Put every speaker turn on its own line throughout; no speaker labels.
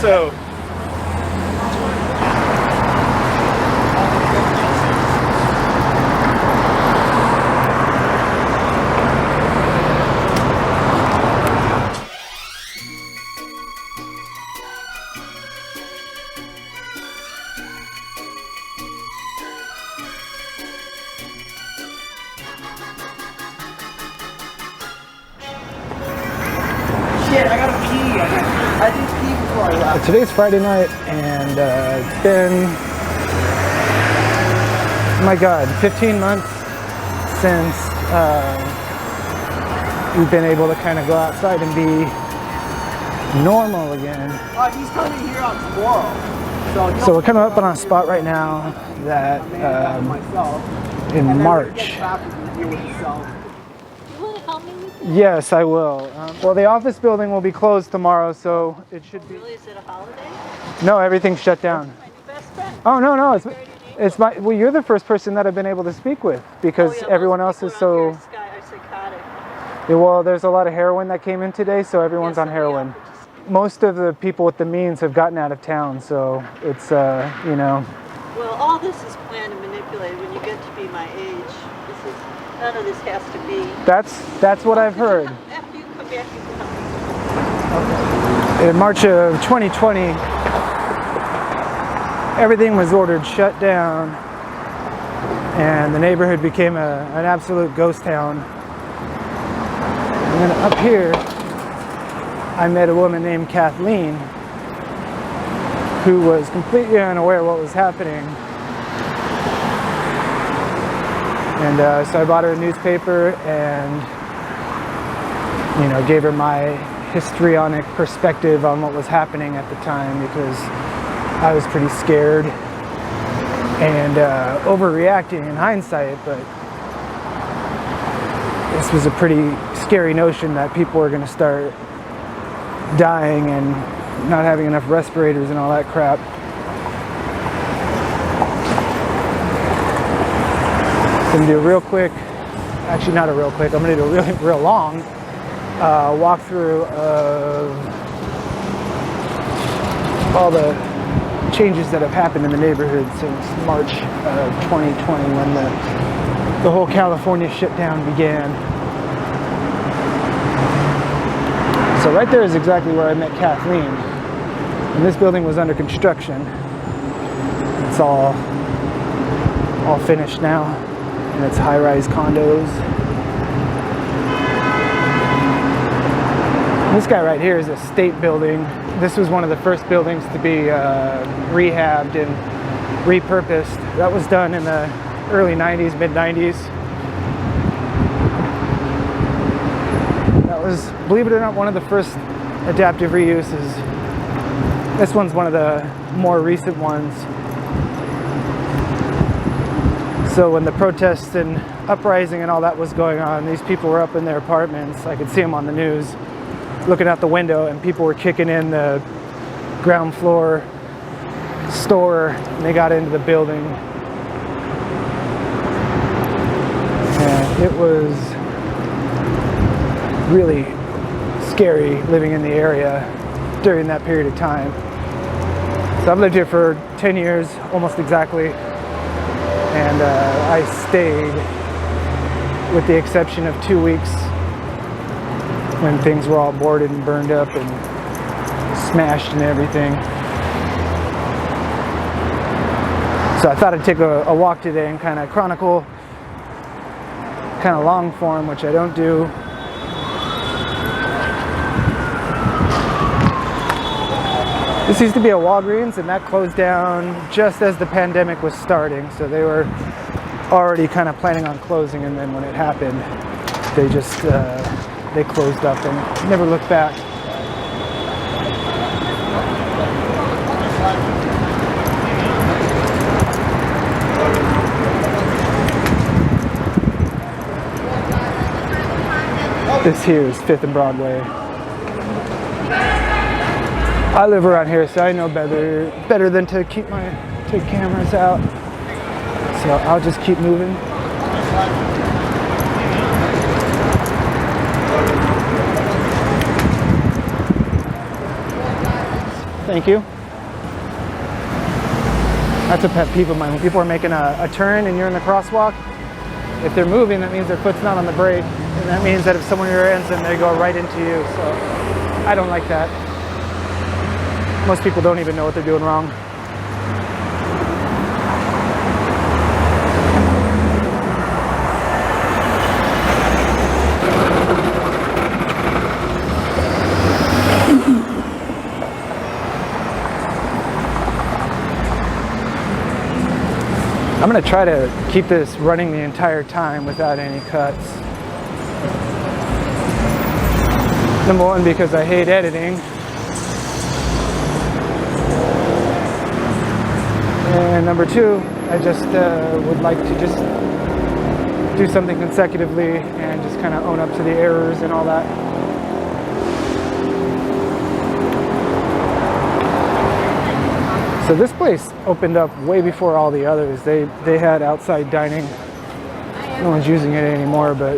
So shit, I gotta pee. I didn't pee before I left.
Today's Friday night, and it's been, oh my God, 15 months since we've been able to kind of go outside and be normal again.
He's coming here on tomorrow.
So we're coming up on a spot right now that in March. Yes, I will. Well, the office building will be closed tomorrow, so it should be.
Really? Is it a holiday?
No, everything's shut down.
My new best friend.
Oh no, it's my. Well, you're the first person that I've been able to speak with because everyone else is so.
Are psychotic.
Yeah, well, there's a lot of heroin that came in today, so everyone's on heroin. Most of the people with the means have gotten out of town, so it's you know.
Well, all this is planned and manipulated. When you get to be my age, none of this has to be.
That's what I've heard.
After you come back, you can help me.
In March of 2020, everything was ordered shut down, and the neighborhood became an absolute ghost town. And then up here, I met a woman named Kathleen, who was completely unaware of what was happening. And so I bought her a newspaper and, you know, gave her my histrionic perspective on what was happening at the time, because I was pretty scared and overreacting in hindsight, but this was a pretty scary notion that people were going to start dying and not having enough respirators and all that crap. I'm going to do a real quick, actually not a real quick, I'm going to do a real long walkthrough of all the changes that have happened in the neighborhood since March of 2020, when the whole California shutdown began. So right there is exactly where I met Kathleen. And this building was under construction. It's all finished now, and it's high-rise condos. This guy right here is a state building. This was one of the first buildings to be rehabbed and repurposed. That was done in the early 90s, mid-90s. That was, believe it or not, one of the first adaptive reuses. This one's one of the more recent ones. So when the protests and uprising and all that was going on, these people were up in their apartments. I could see them on the news, looking out the window, and people were kicking in the ground floor store, and they got into the building. And it was really scary living in the area during that period of time. So I've lived here for 10 years, almost exactly, and I stayed with the exception of 2 weeks when things were all boarded and burned up and smashed and everything. So I thought I'd take a walk today and kind of chronicle, kind of long form, which I don't do. This used to be a Walgreens, and that closed down just as the pandemic was starting. So they were already kind of planning on closing, and then when it happened, they just they closed up and never looked back. This here is 5th and Broadway. I live around here, so I know better than to take cameras out. So I'll just keep moving. Thank you. That's a pet peeve of mine. When people are making a turn and you're in the crosswalk, if they're moving, that means their foot's not on the brake. And that means that if someone rear-ends them, they go right into you. So I don't like that. Most people don't even know what they're doing wrong. I'm going to try to keep this running the entire time without any cuts. Number one, because I hate editing. And number two, I just would like to just do something consecutively and just kind of own up to the errors and all that. So this place opened up way before all the others. They had outside dining. No one's using it anymore, but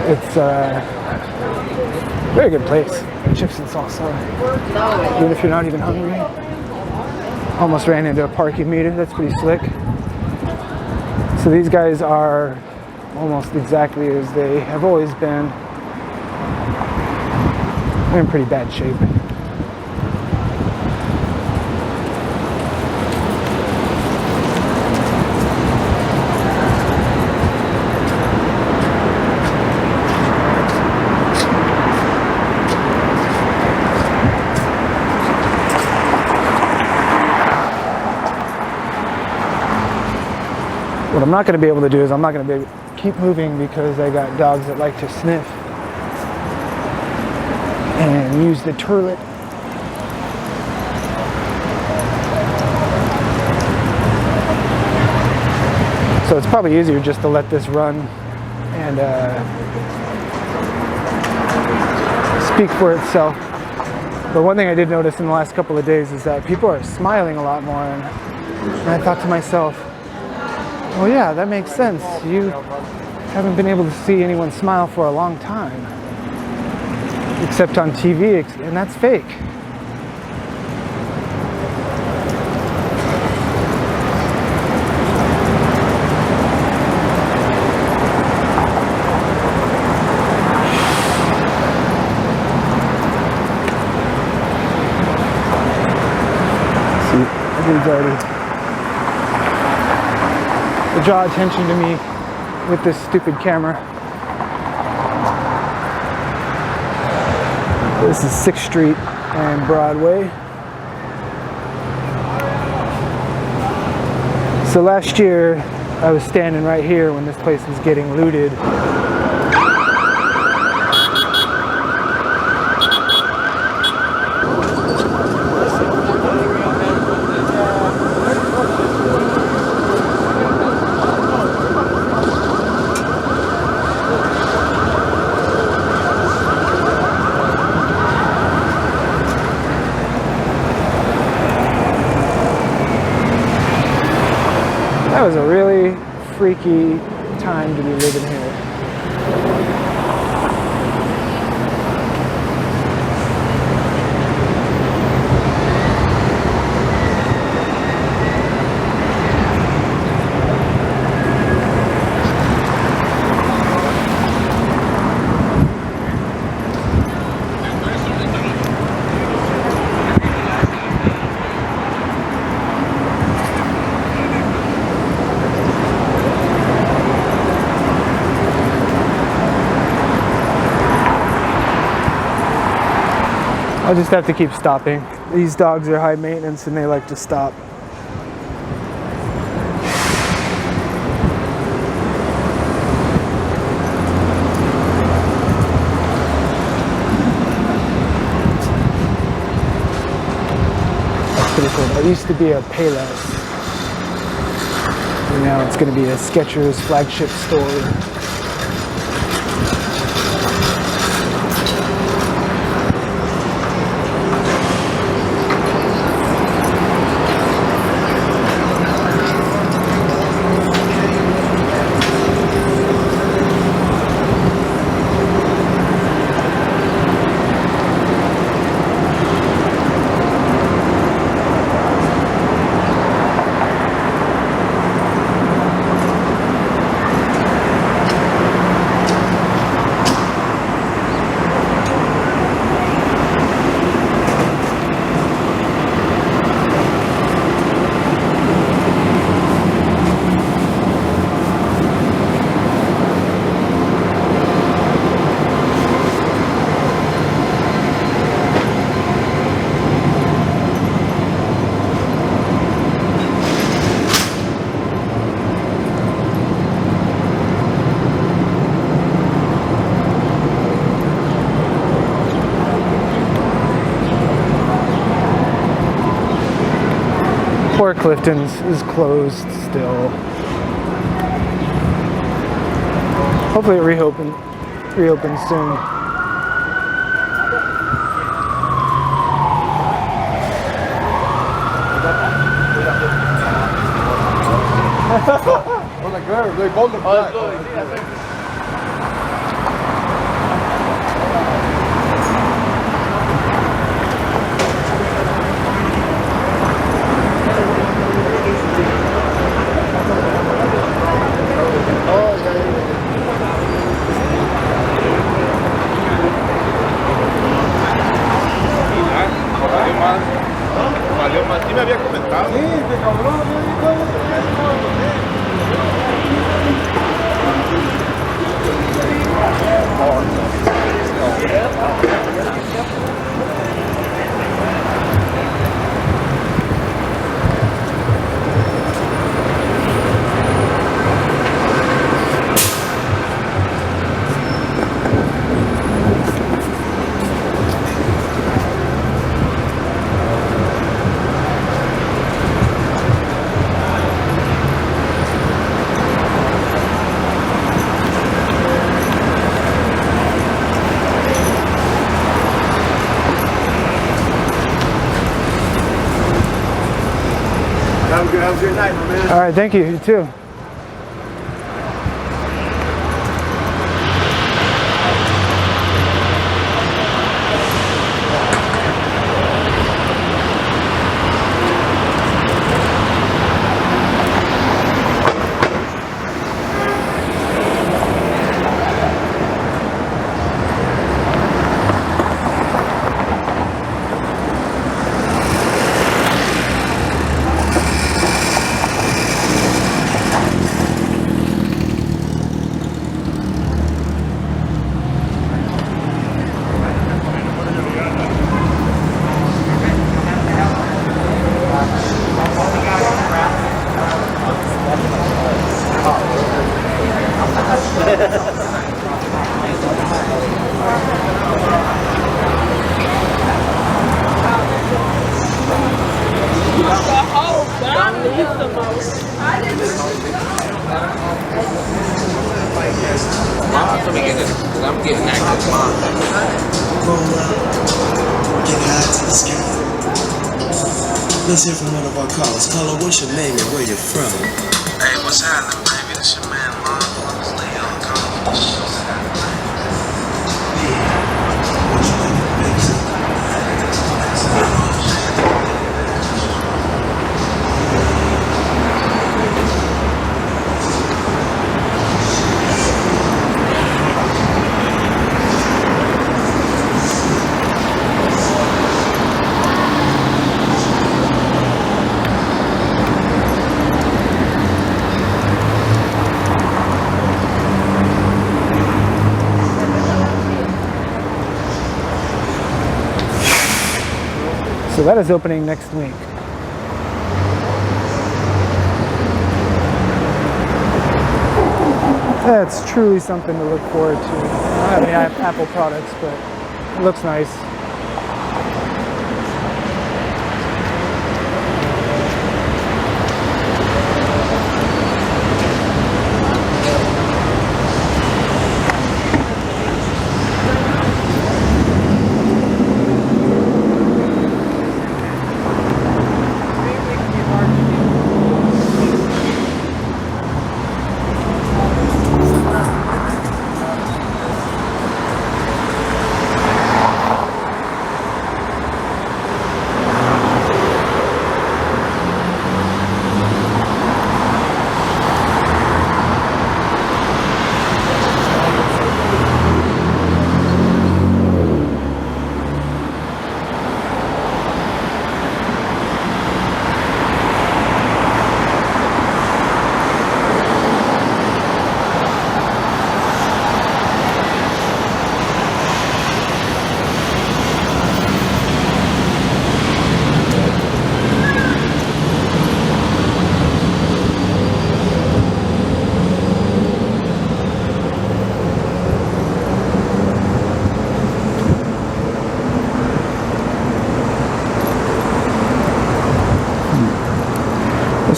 it's a very good place. Chips and salsa. Even if you're not even hungry. Almost ran into a parking meter. That's pretty slick. So these guys are almost exactly as they have always been. They're in pretty bad shape. What I'm not going to be able to do is I'm not going to be able to keep moving because I got dogs that like to sniff and use the toilet. So it's probably easier just to let this run and speak for itself. But one thing I did notice in the last couple of days is that people are smiling a lot more, and I thought to myself, well, yeah, that makes sense. You haven't been able to see anyone smile for a long time, except on TV, and that's fake. See, everybody's already draw attention to me with this stupid camera. This is 6th Street and Broadway. So last year I was standing right here when this place was getting looted. That was a really freaky time to be living here. I'll just have to keep stopping. These dogs are high maintenance and they like to stop. That's pretty cool. There used to be a Payless. And now it's going to be a Skechers flagship store. Cliftons is closed still. Hopefully it reopens soon.
Sí me había comentado. Sí, te cabrón. Have a good night, my man.
All right, thank you. You too.
I'm getting active mom. Get high to the sky. Let's hear from one of our callers. Caller, what's your name and where you're from? Hey, what's happening, baby? This your man, Mom. Stay on the call.
So that is opening next week. That's truly something to look forward to. I don't have any Apple products, but it looks nice.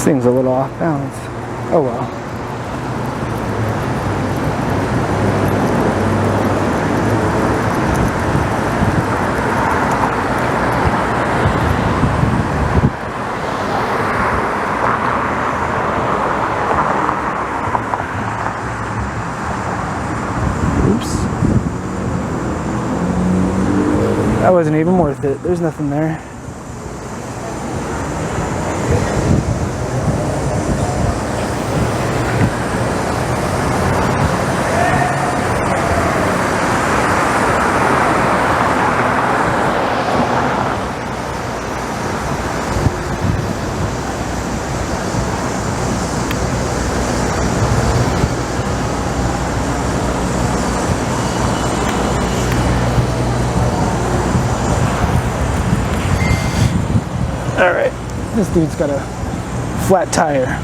thing's a little off balance. Oh well. Oops. That wasn't even worth it. There's nothing there. Alright, this dude's got a flat tire.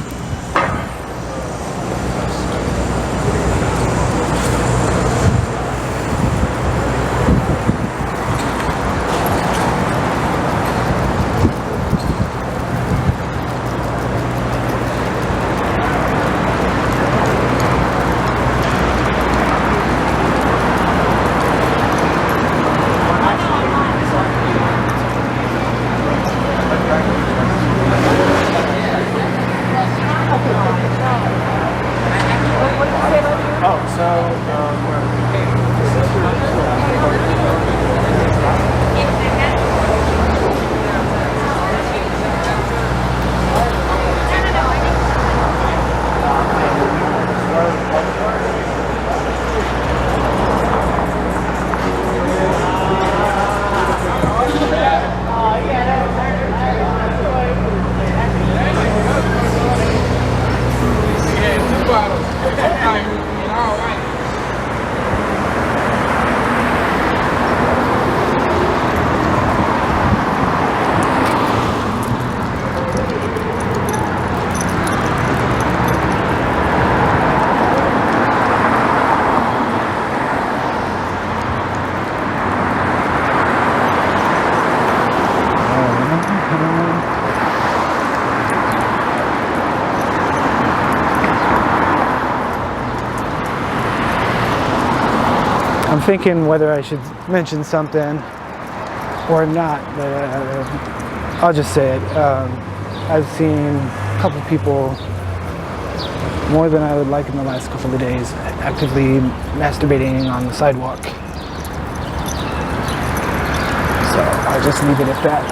I'm thinking whether I should mention something or not, but I'll just say it. I've seen a couple people, more than I would like in the last couple of days, actively masturbating on the sidewalk. So I'll just leave it at that.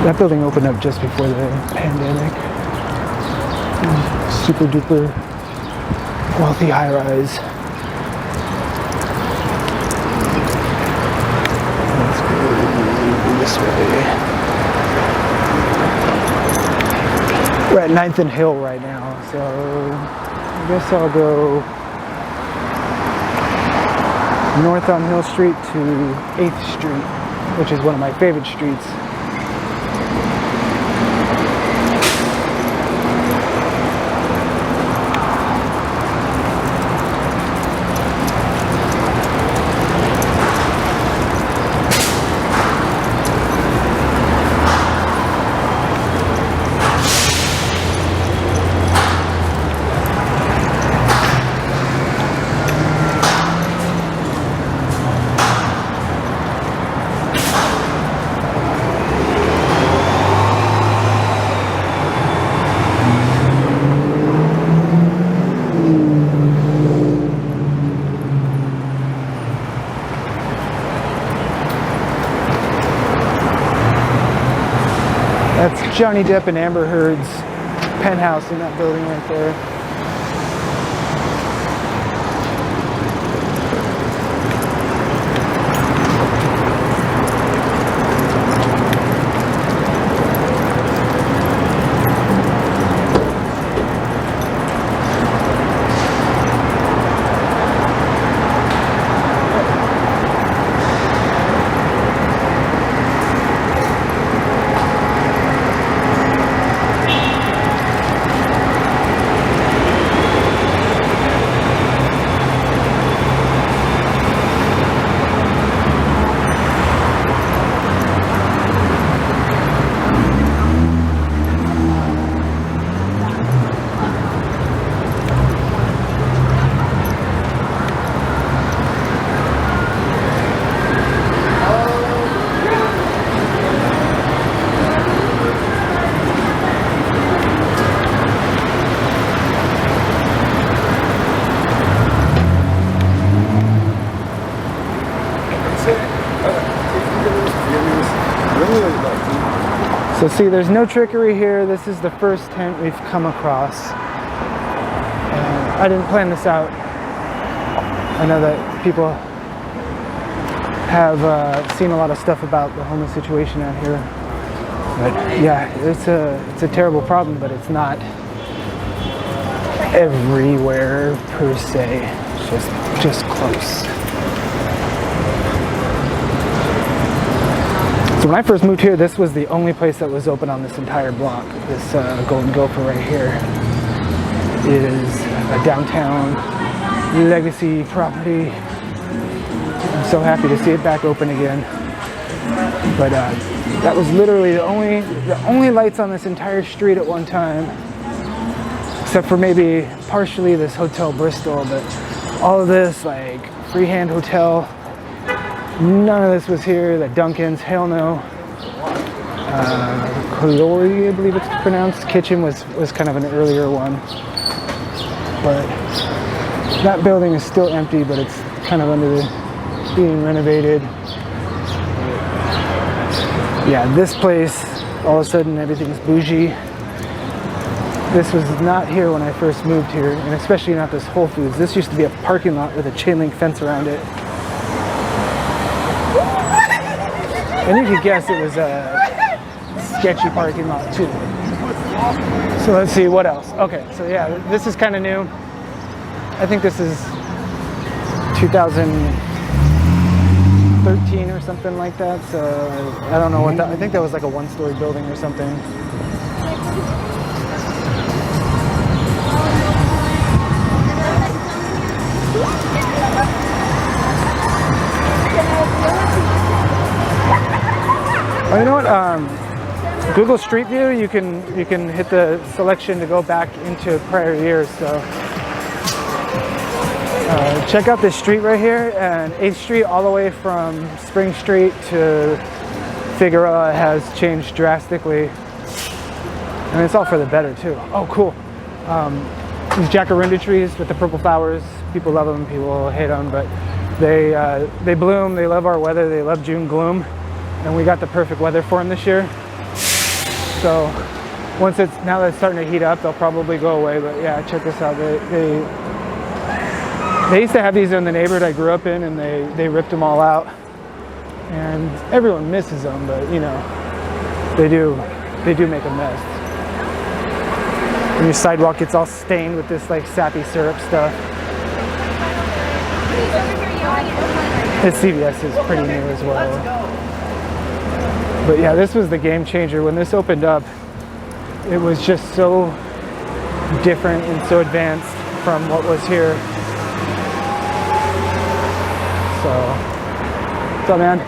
That building opened up just before the pandemic. Super duper wealthy high rise. Let's go this way. We're at 9th and Hill right now, so I guess I'll go north on Hill Street to 8th Street, which is one of my favorite streets. That's Johnny Depp and Amber Heard's penthouse in that building right there. So see, there's no trickery here. This is the first tent we've come across. I didn't plan this out. I know that people have seen a lot of stuff about the homeless situation out here. But yeah, it's a terrible problem, but it's not everywhere per se. It's just close. So when I first moved here, this was the only place that was open on this entire block. This Golden Gopher right here is a downtown legacy property. I'm so happy to see it back open again. But that was literally the only lights on this entire street at one time, except for maybe partially this Hotel Bristol. But all of this, like Freehand Hotel, none of this was here. The Dunkin's, hell no. Chloe, I believe it's pronounced. Kitchen was kind of an earlier one. But that building is still empty, but it's kind of being renovated. Yeah, this place, all of a sudden everything's bougie. This was not here when I first moved here, and especially not this Whole Foods. This used to be a parking lot with a chain link fence around it. And you could guess it was a sketchy parking lot too. So let's see what else. Okay, so yeah, this is kind of new. I think this is 2013 or something like that. So I don't know what that, I think that was like a one-story building or something. Oh, you know what? Google Street View, you can hit the selection to go back into prior years. So check out this street right here, and 8th Street all the way from Spring Street to Figueroa has changed drastically, and it's all for the better too. Oh, cool! These Jacaranda trees with the purple flowers. People love them, people hate them, but they bloom. They love our weather. They love June gloom. And we got the perfect weather for them this year. So now that it's starting to heat up, they'll probably go away. But yeah, check this out. They used to have these in the neighborhood I grew up in, and they ripped them all out. And everyone misses them, but you know, they do make a mess. And your sidewalk gets all stained with this like sappy syrup stuff. This CVS is pretty new as well. But yeah, this was the game changer. When this opened up, it was just so different and so advanced from what was here. So, what's up, man?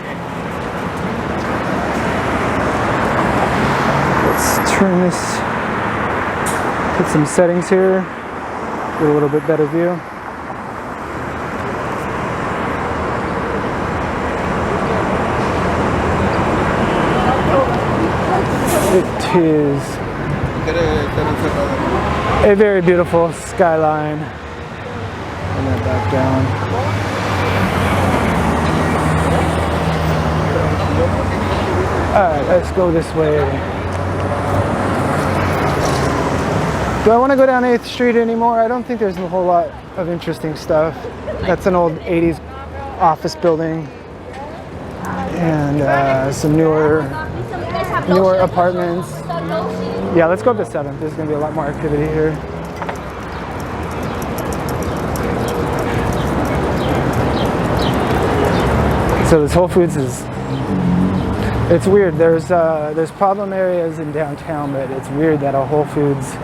Let's turn this, put some settings here, get a little bit better view. It is a very beautiful skyline. Bring that back down. Alright, let's go this way. Do I want to go down 8th Street anymore? I don't think there's a whole lot of interesting stuff. That's an old 80s office building. And some newer apartments. Yeah, let's go up to 7th. There's going to be a lot more activity here. So this Whole Foods it's weird. There's problem areas in downtown, but it's weird that a Whole Foods,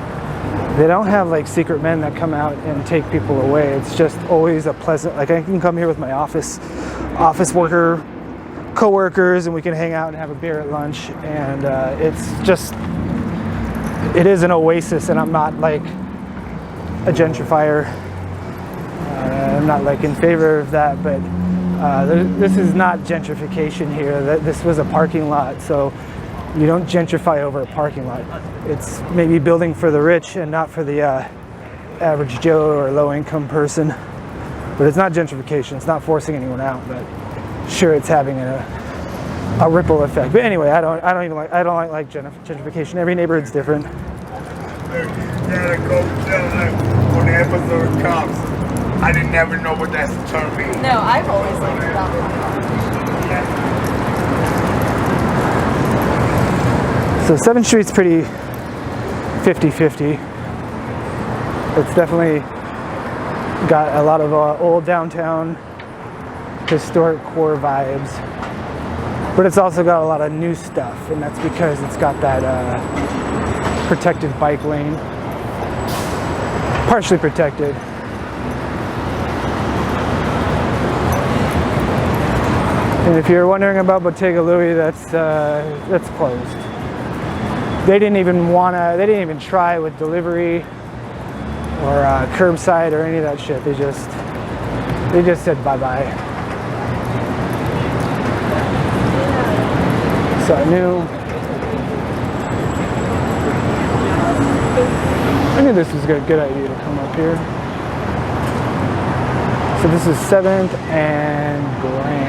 they don't have like secret men that come out and take people away. It's just always a pleasant, like I can come here with my office worker co-workers, and we can hang out and have a beer at lunch, and it is an oasis. And I'm not like a gentrifier. I'm not like in favor of that, but this is not gentrification here. This was a parking lot, so you don't gentrify over a parking lot. It's maybe building for the rich and not for the average Joe or low-income person. But it's not gentrification. It's not forcing anyone out, but sure, it's having a a ripple effect. But anyway, I don't like gentrification. Every neighborhood's different.
You gotta go tell them on the episode of Cops. I didn't never know what that term means.
No, I've always liked it downtown.
So 7th Street's pretty 50-50. It's definitely got a lot of old downtown historic core vibes, but it's also got a lot of new stuff, and that's because it's got that protected bike lane, partially protected. And if you're wondering about Bottega Louie, that's closed. They didn't even try with delivery or curbside or any of that shit. They just said bye-bye. So I knew this was a good idea to come up here. So this is 7th and Grand.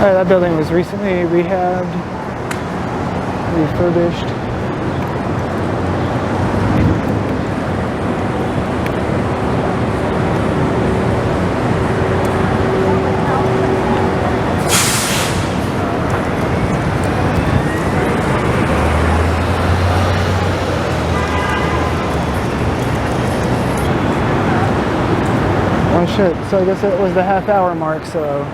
That building was recently rehabbed, refurbished. Oh shit, so I guess it was the half-hour mark, so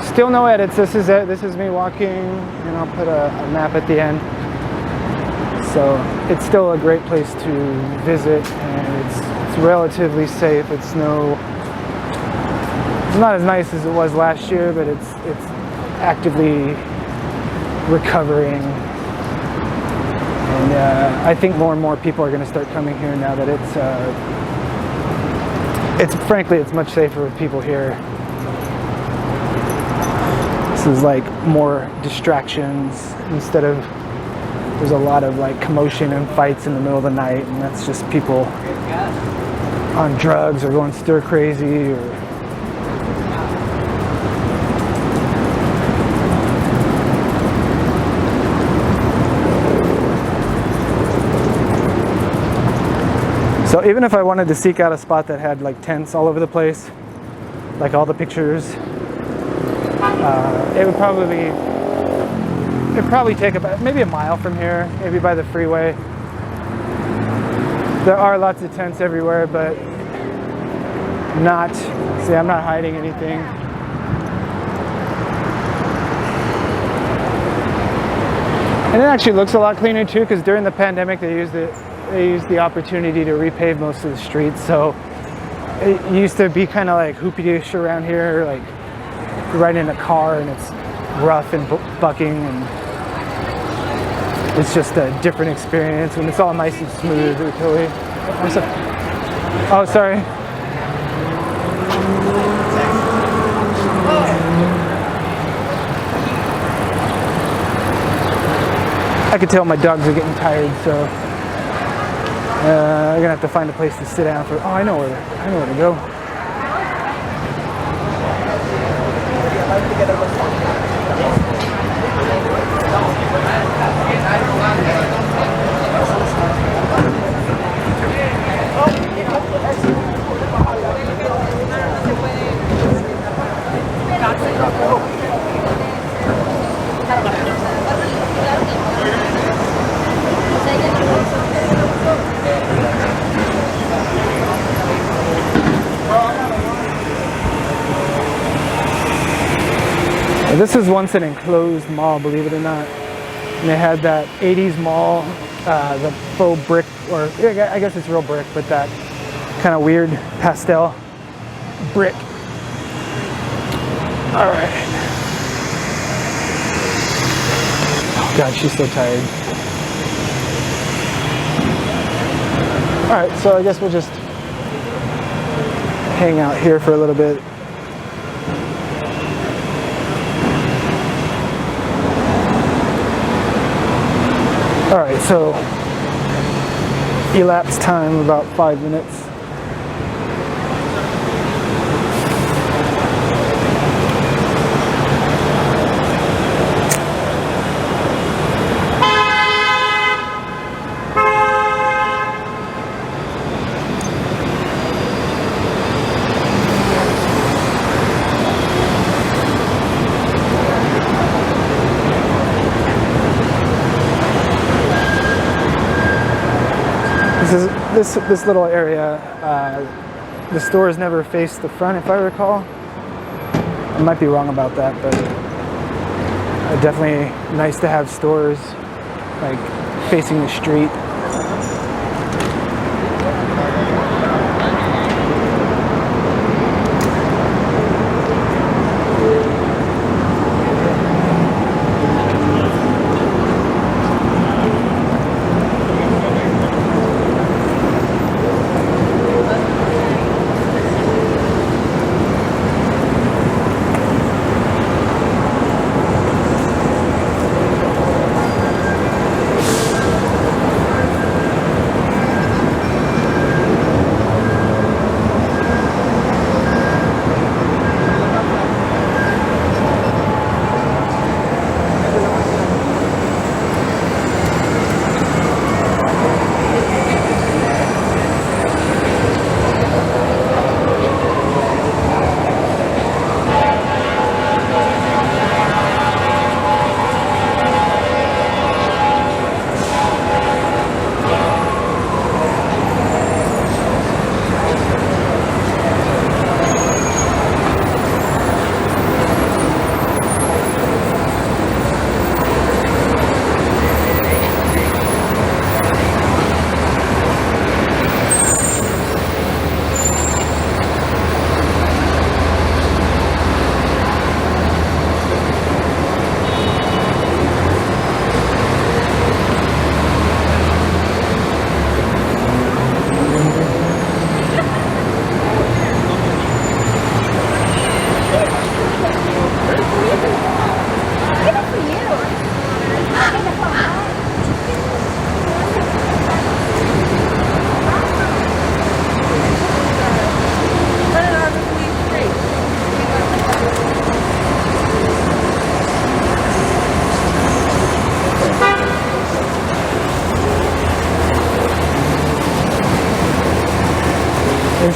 still no edits. This is it. This is me walking, and I'll put a map at the end. So it's still a great place to visit, and it's relatively safe. It's not as nice as it was last year, but it's actively recovering. And I think more and more people are going to start coming here now that frankly it's much safer with people here. This is like more distractions instead of, there's a lot of like commotion and fights in the middle of the night, and that's just people on drugs or going stir crazy or so even if I wanted to seek out a spot that had like tents all over the place, like all the pictures, it'd probably take about maybe a mile from here, maybe by the freeway. There are lots of tents everywhere, but I'm not hiding anything. And it actually looks a lot cleaner too, because during the pandemic they used the opportunity to repave most of the streets. So it used to be kind of like hoopty-dish around here, like you're riding in a car and it's rough and bucking, and it's just a different experience when it's all nice and smooth. Totally. Oh, sorry. I could tell my dogs are getting tired, so I'm gonna have to find a place to sit down for. Oh, I know where to go. This is once an enclosed mall, believe it or not. And they had that 80s mall, the faux brick, or I guess it's real brick, but that kind of weird pastel brick. All right. Oh God, she's so tired. Alright, so I guess we'll just hang out here for a little bit. Alright, so elapsed time about 5 minutes. This little area, the stores never face the front, if I recall. I might be wrong about that, but definitely nice to have stores like facing the street.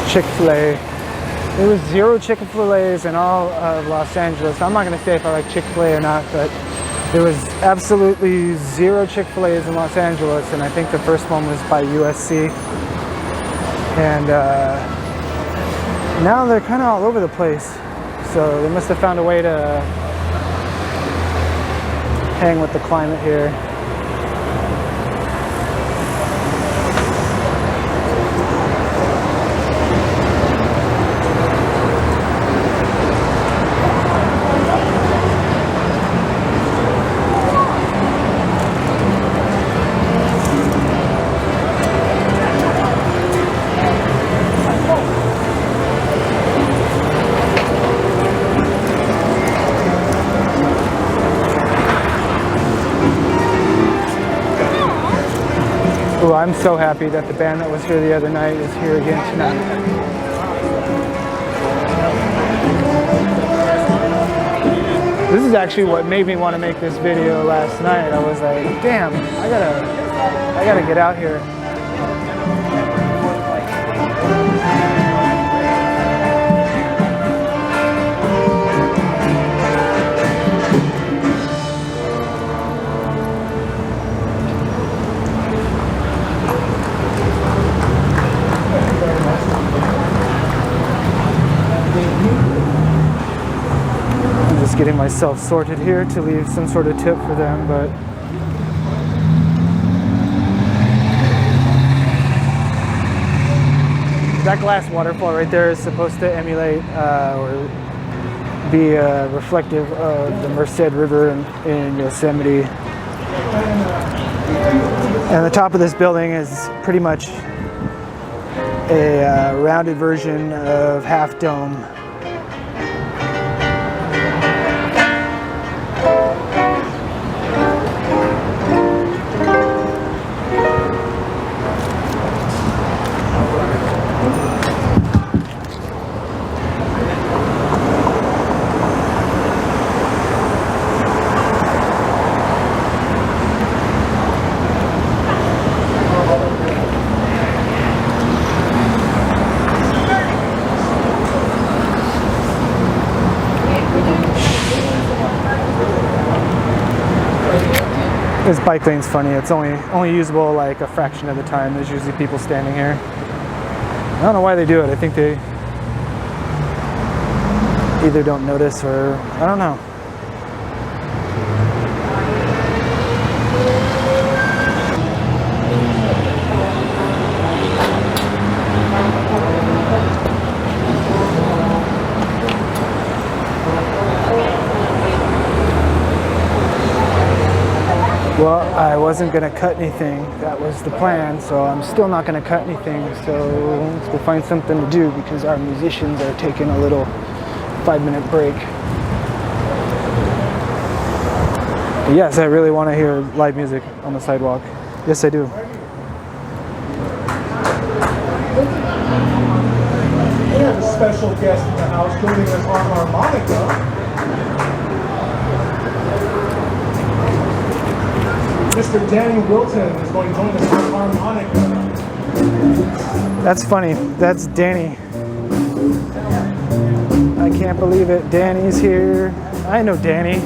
Chick-fil-A. There was 0 Chick-fil-A's in all of Los Angeles. I'm not going to say if I like Chick-fil-A or not, but there was absolutely 0 Chick-fil-A's in Los Angeles, and I think the first one was by USC. And now they're kind of all over the place. So they must have found a way to hang with the climate here. Ooh, I'm so happy that the band that was here the other night is here again tonight. This is actually what made me want to make this video last night. I was like, damn, I gotta get out here. Getting myself sorted here to leave some sort of tip for them, but that glass waterfall right there is supposed to emulate or be reflective of the Merced River in Yosemite. And the top of this building is pretty much a rounded version of Half Dome. This bike lane's funny. It's only usable like a fraction of the time. There's usually people standing here. I don't know why they do it. I think they either don't notice or I don't know. Well, I wasn't going to cut anything. That was the plan, so I'm still not going to cut anything. So let's go find something to do because our musicians are taking a little 5-minute break. But yes, I really want to hear live music on the sidewalk. Yes, I do.
We have a special guest in the house joining us on harmonica. Mr. Danny Wilton is going to join us on harmonica.
That's funny. That's Danny. I can't believe it. Danny's here. I know Danny.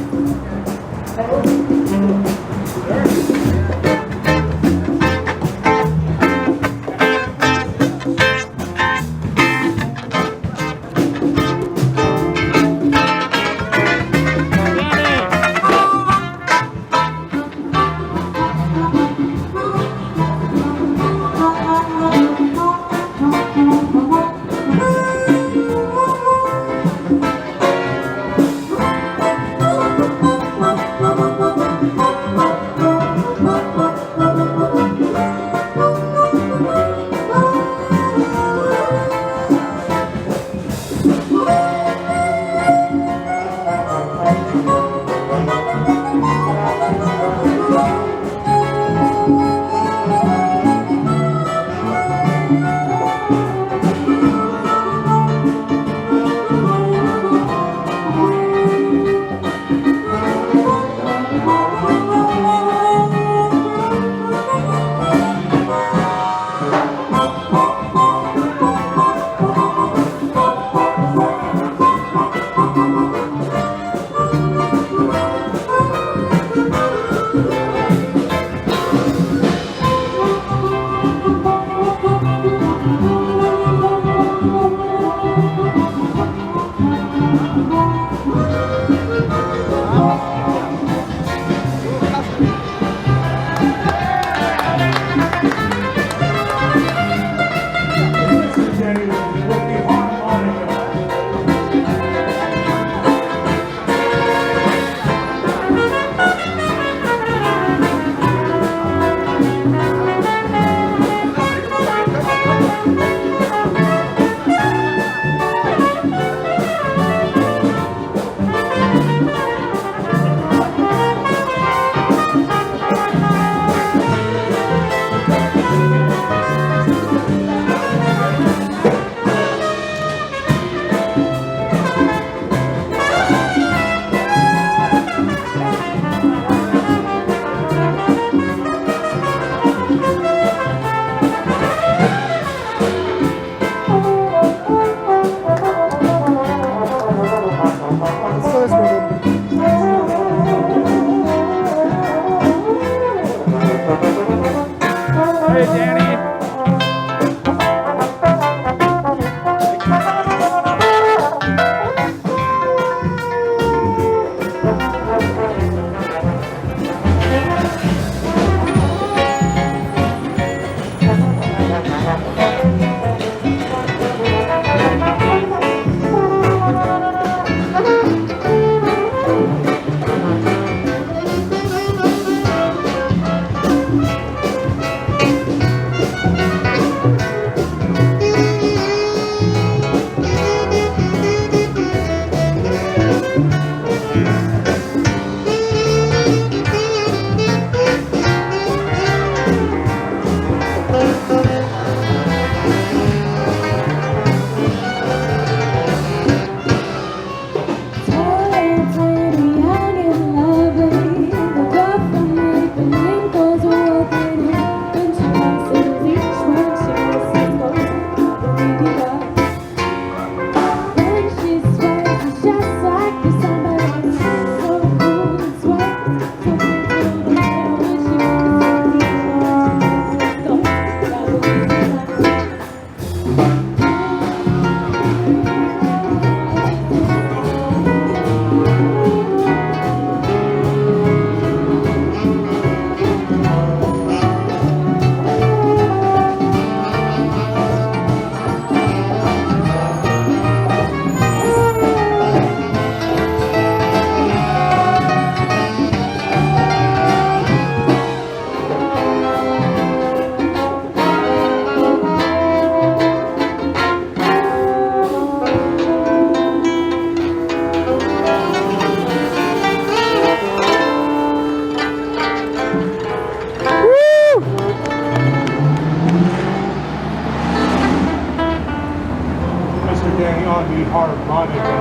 Danny on the harmonica.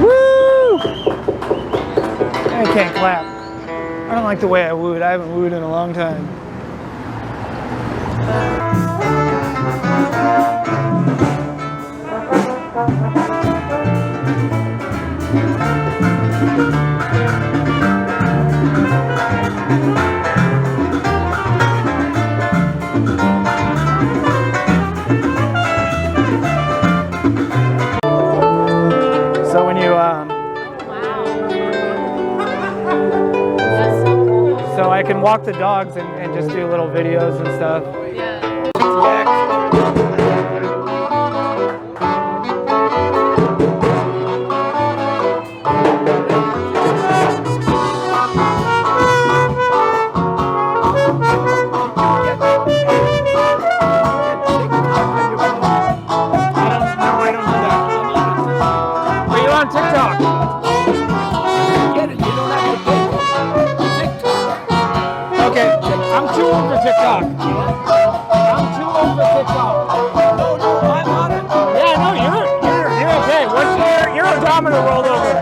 Woo! I can't clap. I don't like the way I wooed. I haven't wooed in a long time. So when you so I can walk the dogs and just do little videos and stuff. TikTok. I'm too old for TikTok. No, I'm on it. Yeah, no, you're okay. What's your odometer rolled over?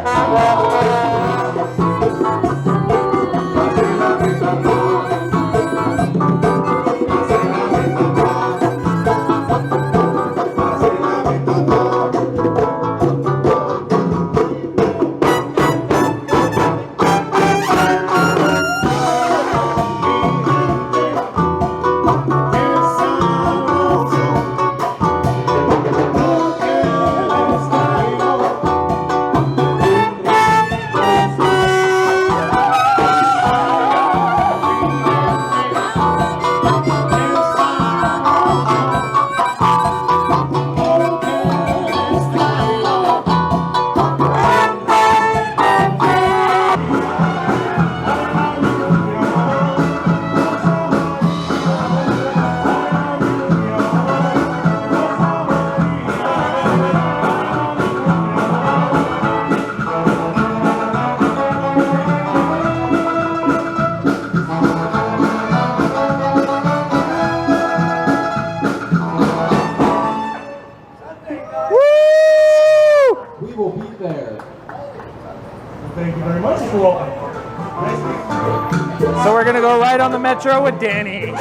So we're gonna go right on the metro with Danny.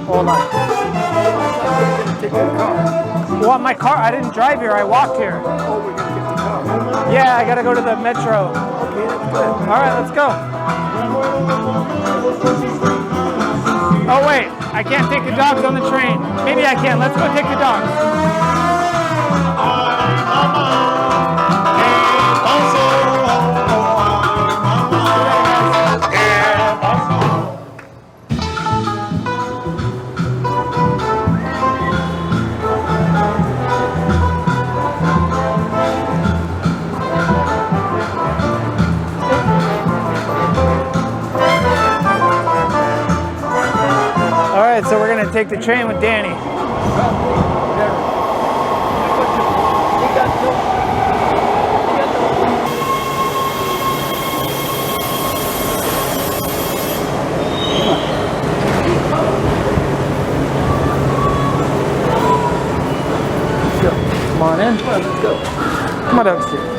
Hold on. You want my car? I didn't drive here, I walked here. Yeah, I gotta go to the metro. All right, let's go. Oh wait, I can't take the dogs on the train. Maybe I can, let's go take the dogs. Alright, so we're going to take the train with Danny. Come on in. Let's go. Come on upstairs.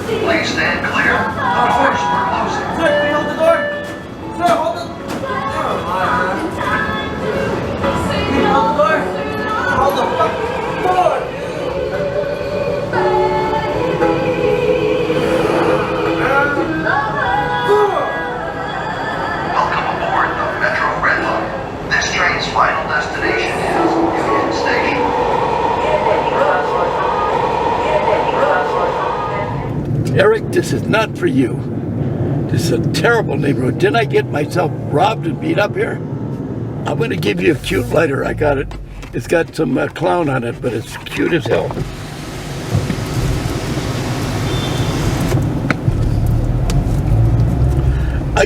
Please stand clear. The doors were closing.
Sir, can you hold the door? Sir, hold the door. Can you hold the door? Hold the fucking door.
Welcome aboard the Metro Red Line. This train's final destination is Union Station.
Eric, this is not for you. This is a terrible neighborhood. Didn't I get myself robbed and beat up here? I'm going to give you a cute lighter. I got it. It's got some clown on it, but it's cute as hell.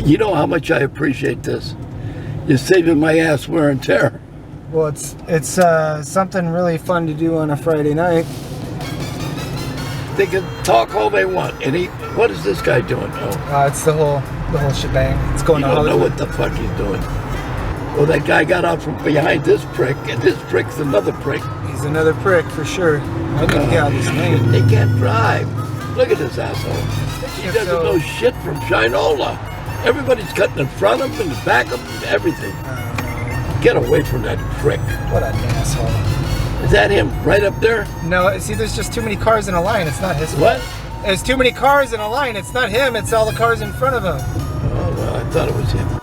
You know how much I appreciate this. You're saving my ass wear and tear.
Well, it's something really fun to do on a Friday night.
they can talk all they want. And what is this guy doing? Oh,
It's the whole shebang. It's going
you
to
don't know
Hollywood.
what the fuck he's doing. Well, that guy got out from behind this prick, and this prick's another prick.
He's another prick for sure. I need to get out of this lane.
They can't drive. Look at this asshole. He doesn't know shit from Shinola. Everybody's cutting in front of him, in the back of him, everything. Get away from that prick.
What an asshole.
Is that him right up there?
No, see, there's just too many cars in a line. It's not his
What?
fault. There's too many cars in a line. It's not him. It's all the cars in front of him.
Oh, well, I thought it was him.